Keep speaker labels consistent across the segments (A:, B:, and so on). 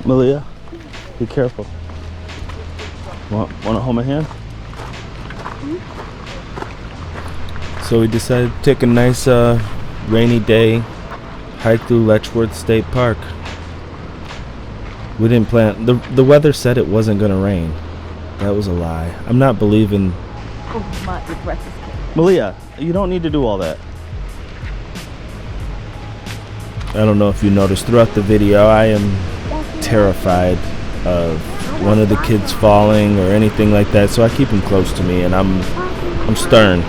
A: Malia, be careful. Want to hold my hand? So we decided to take a nice rainy day hike through Letchworth State Park. We didn't plan. The weather said it wasn't gonna rain. That was a lie. I'm not believing.
B: Oh my, your breath is kidding.
A: Malia, you don't need to do all that. I don't know if you noticed throughout the video, I am terrified of one of the kids falling or anything like that, so I keep them close to me, and I'm stern.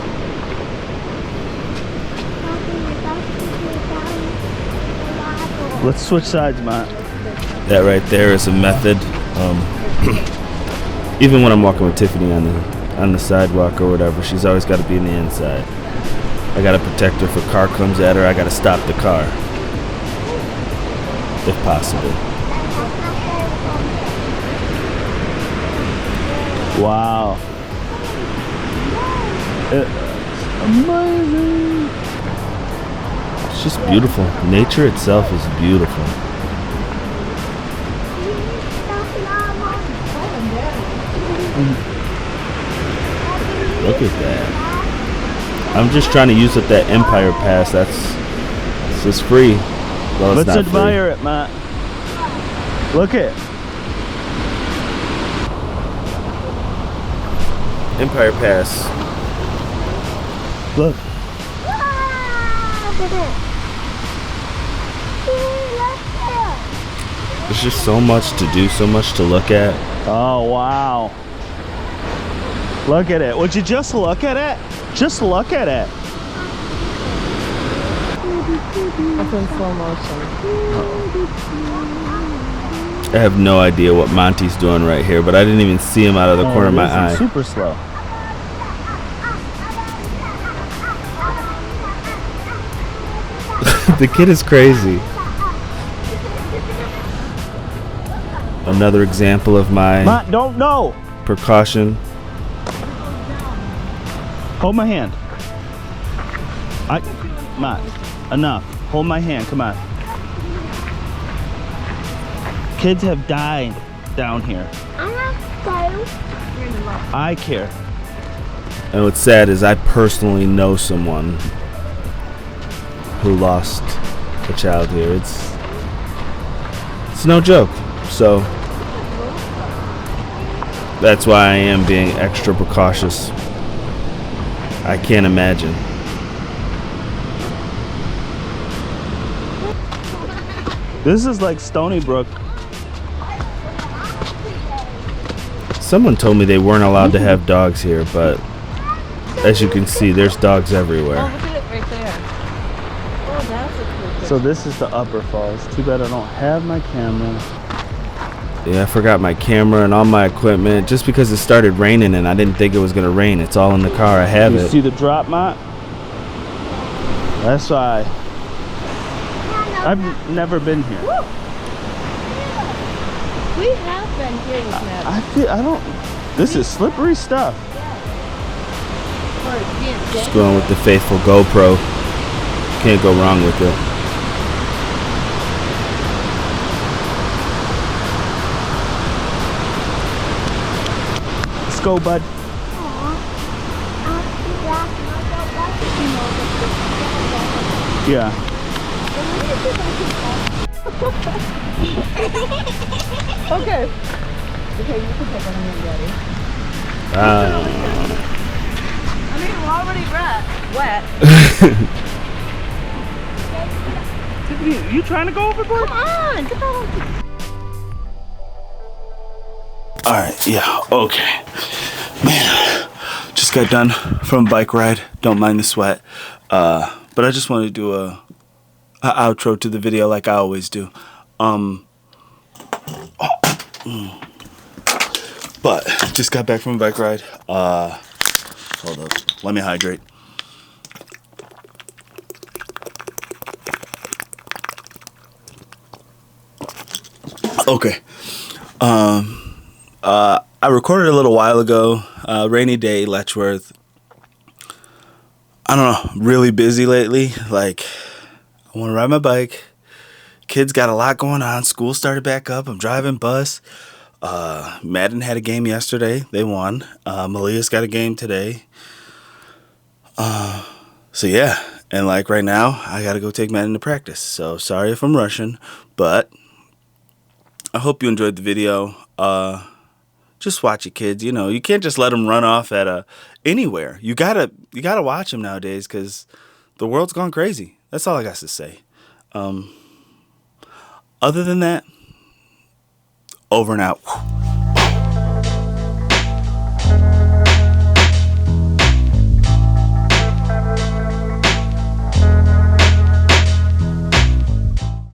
A: Let's switch sides, Matt. That right there is a method. Even when I'm walking with Tiffany on the sidewalk or whatever, she's always got to be in the inside. I got to protect her. If a car comes at her, I got to stop the car, if possible. Wow. It's amazing. It's just beautiful. Nature itself is beautiful. Look at that. I'm just trying to use up that Empire Pass. It's just free. Well, it's Let's not admire free. It, Matt. Look it. Empire Pass. Look. There's just so much to do, so much to look at. Oh, wow. Look at it. Would you just look at it? Just look at it.
B: That's in slow motion.
A: I have no idea what Monty's doing right here, but I didn't even see him out of the corner of my eye. Super slow. The kid is crazy. Another example of my precaution. Hold my hand. Matt, enough. Hold my hand. Come on. Kids have died down here. I care. And what's sad is I personally know someone who lost a child here. It's no joke. So that's why I am being extra precautious. I can't imagine. This is like Stony Brook. Someone told me they weren't allowed to have dogs here, but as you can see, there's dogs everywhere.
B: Oh, look at it right there. Oh, that's a cool picture.
A: So this is the Upper Falls. Too bad I don't have my camera. Yeah, I forgot my camera and all my equipment just because it started raining and I didn't think it was going to rain. It's all in the car. I have it. You see the drop, Matt? That's why I've never been here.
B: We have been here,
A: I don't. This is slippery stuff. Just going with the faithful GoPro. Can't go wrong with it. Let's go, bud. Yeah.
B: Okay. Okay, you can take one, Daddy. I mean, we're already wet.
A: You trying to go overboard?
B: Come on, come on.
A: Alright, yeah, okay. Man, just got done from a bike ride. Don't mind the sweat. But I just wanted to do a outro to the video like I always do. But just got back from a bike ride. Hold up. Let me hydrate. Okay. I recorded a little while ago. Rainy day, Letchworth. I don't know. Really busy lately. Like, I want to ride my bike, Kids got a lot going on. School started back up. I'm driving bus. Madden had a game yesterday. They won. Malia's got a game today. So yeah, and like right now, I gotta go take Madden to practice. So sorry if I'm rushing, but I hope you enjoyed the video. Just watch it, kids. You know, you can't just let them run off at anywhere. You gotta watch them nowadays because the world's gone crazy. That's all I got to say. Other than that, over and out.